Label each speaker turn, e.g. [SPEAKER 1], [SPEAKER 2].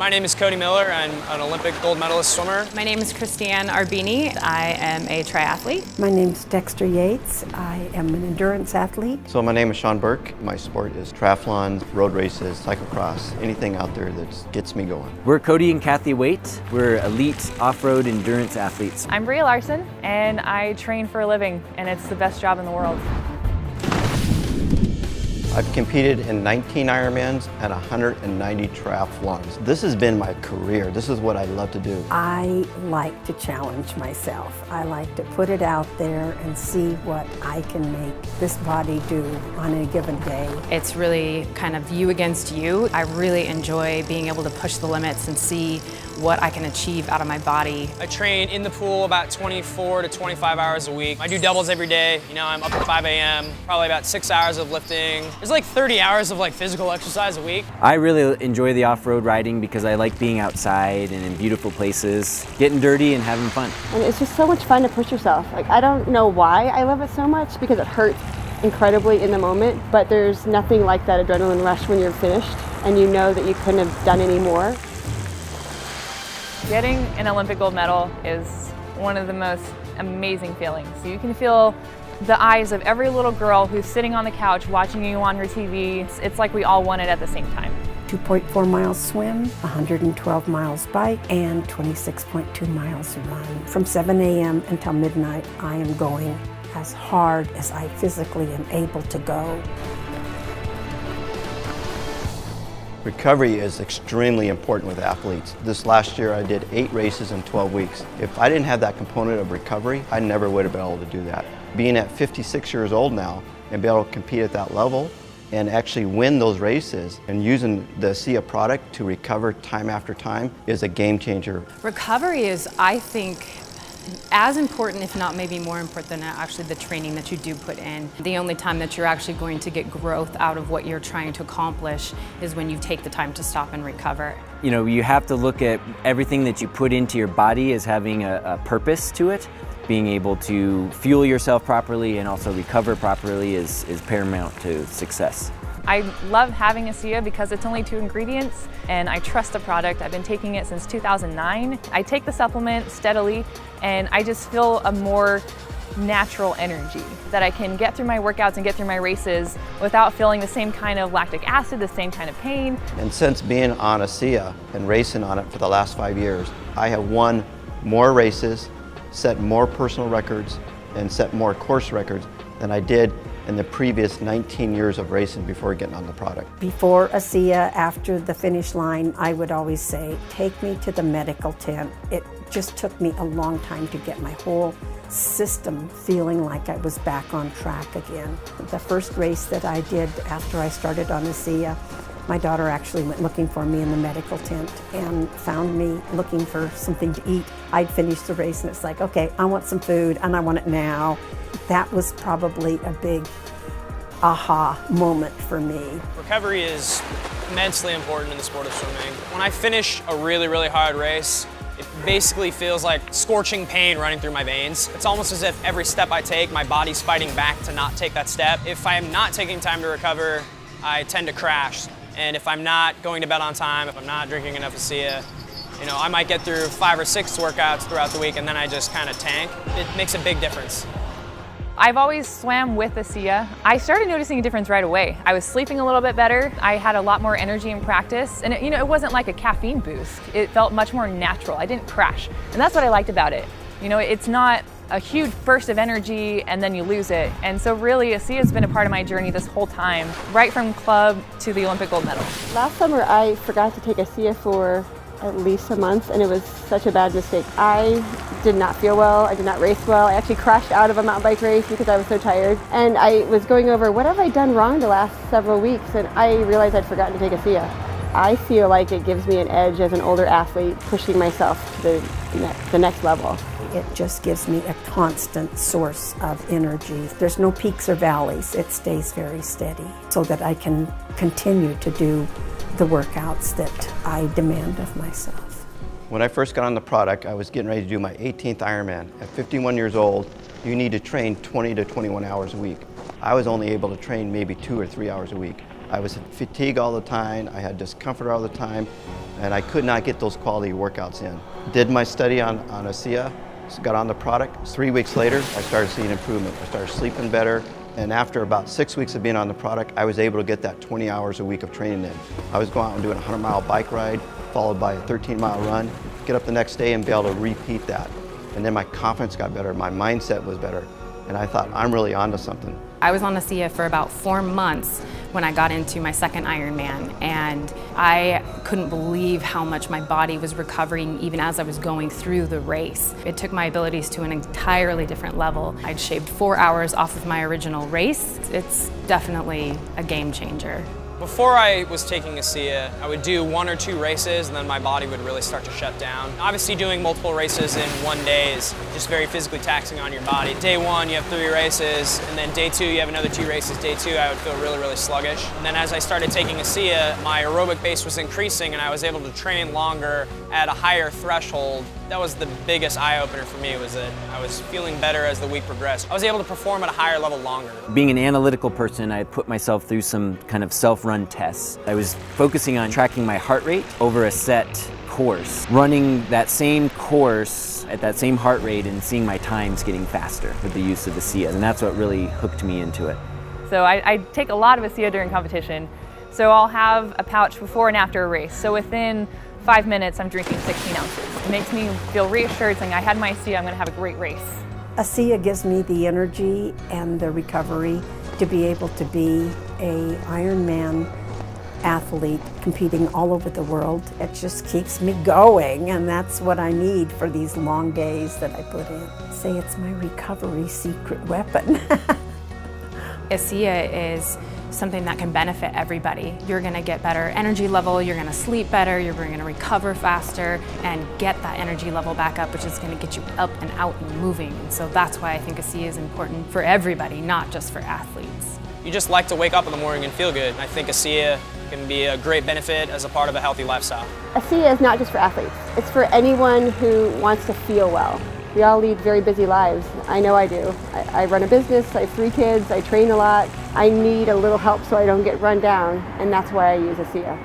[SPEAKER 1] My name is Cody Miller. I'm an Olympic gold medalist swimmer.
[SPEAKER 2] My name is Christiane Arbini. I am a triathlete.
[SPEAKER 3] My name is Dexter Yates. I am an endurance athlete.
[SPEAKER 4] So my name is Sean Burke. My sport is triathlon, road races, cyclocross, anything out there that gets me going.
[SPEAKER 5] We're Cody and Kathy Waite. We're elite off-road endurance athletes.
[SPEAKER 6] I'm Bria Larson, and I train for a living, and it's the best job in the world.
[SPEAKER 4] I've competed in 19 Ironmans and 190 triathlons. This has been my career. This is what I love to do.
[SPEAKER 3] I like to challenge myself. I like to put it out there and see what I can make this body do on a given day.
[SPEAKER 2] It's really kind of you against you. I really enjoy being able to push the limits and see what I can achieve out of my body.
[SPEAKER 1] I train in the pool about 24 to 25 hours a week. I do doubles every day. You know, I'm up at 5 a.m., probably about 6 hours of lifting. There's like 30 hours of physical exercise a week.
[SPEAKER 5] I really enjoy the off-road riding because I like being outside and in beautiful places, getting dirty and having fun.
[SPEAKER 7] And it's just so much fun to push yourself. I don't know why I love it so much, because it hurts incredibly in the moment, but there's nothing like that adrenaline rush when you're finished and you know that you couldn't have done any more.
[SPEAKER 6] Getting an Olympic gold medal is one of the most amazing feelings. You can feel the eyes of every little girl who's sitting on the couch watching you on her TV. It's like we all won it at the same time.
[SPEAKER 3] 2.4 miles swim, 112 miles bike, and 26.2 miles run. From 7 a.m. until midnight, I am going as hard as I physically am able to go.
[SPEAKER 4] Recovery is extremely important with athletes. This last year I did 8 races in 12 weeks. If I didn't have that component of recovery, I never would have been able to do that. Being at 56 years old now and be able to compete at that level and actually win those races and using the ASEA product to recover time after time is a game changer.
[SPEAKER 2] Recovery is, I think, as important, if not maybe more important than actually the training that you do put in. The only time that you're actually going to get growth out of what you're trying to accomplish is when you take the time to stop and recover.
[SPEAKER 5] You know, you have to look at everything that you put into your body as having a purpose to it. Being able to fuel yourself properly and also recover properly is paramount to success.
[SPEAKER 6] I love having ASEA because it's only 2 ingredients, and I trust the product. I've been taking it since 2009. I take the supplement steadily, and I just feel a more natural energy that I can get through my workouts and get through my races without feeling the same kind of lactic acid, the same kind of pain.
[SPEAKER 4] And since being on ASEA and racing on it for the last 5 years, I have won more races, set more personal records, and set more course records than I did in the previous 19 years of racing before getting on the product.
[SPEAKER 3] Before ASEA, after the finish line, I would always say, take me to the medical tent. It just took me a long time to get my whole system feeling like I was back on track again. The first race that I did after I started on ASEA, my daughter actually went looking for me in the medical tent and found me looking for something to eat. I'd finished the race and it's like, okay, I want some food and I want it now. That was probably a big aha moment for me.
[SPEAKER 1] Recovery is immensely important in the sport of swimming. When I finish a really, really hard race, it basically feels like scorching pain running through my veins. It's almost as if every step I take, my body's fighting back to not take that step. If I am not taking time to recover, I tend to crash. And if I'm not going to bed on time, if I'm not drinking enough ASEA, you know, I might get through 5 or 6 workouts throughout the week and then I just kind of tank. It makes a big difference.
[SPEAKER 6] I've always swam with ASEA. I started noticing a difference right away. I was sleeping a little bit better. I had a lot more energy in practice. And it wasn't like a caffeine boost. It felt much more natural. I didn't crash. And that's what I liked about it. You know, it's not a huge burst of energy and then you lose it. And so really ASEA has been a part of my journey this whole time, right from club to the Olympic gold medal.
[SPEAKER 7] Last summer I forgot to take ASEA for at least a month, and it was such a bad mistake. I did not feel well, I did not race well. I actually crashed out of a mountain bike race because I was so tired. And I was going over what have I done wrong the last several weeks, and I realized I'd forgotten to take ASEA. I feel like it gives me an edge as an older athlete, pushing myself to the next level.
[SPEAKER 3] It just gives me a constant source of energy. There's no peaks or valleys. It stays very steady so that I can continue to do the workouts that I demand of myself.
[SPEAKER 4] When I first got on the product, I was getting ready to do my 18th Ironman. At 51 years old, you need to train 20 to 21 hours a week. I was only able to train maybe 2 or 3 hours a week. I was fatigued all the time, I had discomfort all the time, and I could not get those quality workouts in. Did my study on ASEA, got on the product. 3 weeks later, I started seeing improvement. I started sleeping better, and after about 6 weeks of being on the product, I was able to get that 20 hours a week of training in. I was going out and doing a 100-mile bike ride, followed by a 13-mile run, get up the next day and be able to repeat that. And then my confidence got better, my mindset was better, and I thought, I'm really onto something.
[SPEAKER 2] I was on ASEA for about 4 months when I got into my second Ironman, and I couldn't believe how much my body was recovering even as I was going through the race. It took my abilities to an entirely different level. I'd shaved 4 hours off of my original race. It's definitely a game changer.
[SPEAKER 1] Before I was taking ASEA, I would do 1 or 2 races and then my body would really start to shut down. Obviously doing multiple races in one day is just very physically taxing on your body. Day 1 you have 3 races, and then day 2 you have another 2 races. Day 2 I would feel really, really sluggish. And then as I started taking ASEA, my aerobic base was increasing and I was able to train longer at a higher threshold. That was the biggest eye-opener for me, was that I was feeling better as the week progressed. I was able to perform at a higher level longer.
[SPEAKER 5] Being an analytical person, I put myself through some kind of self-run tests. I was focusing on tracking my heart rate over a set course, running that same course at that same heart rate and seeing my times getting faster with the use of ASEA, and that's what really hooked me into it.
[SPEAKER 6] So I take a lot of ASEA during competition. So I'll have a pouch before and after a race. So within 5 minutes, I'm drinking 16 ounces. It makes me feel reassured, saying I had my ASEA, I'm gonna have a great race.
[SPEAKER 3] ASEA gives me the energy and the recovery to be able to be an Ironman athlete competing all over the world. It just keeps me going, and that's what I need for these long days that I put in. Say it's my recovery secret weapon.
[SPEAKER 2] ASEA is something that can benefit everybody. You're gonna get better energy level, you're gonna sleep better, you're gonna recover faster and get that energy level back up, which is gonna get you up and out and moving. And so that's why I think ASEA is important for everybody, not just for athletes.
[SPEAKER 1] You just like to wake up in the morning and feel good. And I think ASEA can be a great benefit as a part of a healthy lifestyle.
[SPEAKER 7] ASEA is not just for athletes. It's for anyone who wants to feel well. We all lead very busy lives. I know I do. I run a business, I have 3 kids, I train a lot. I need a little help so I don't get run down, and that's why I use ASEA.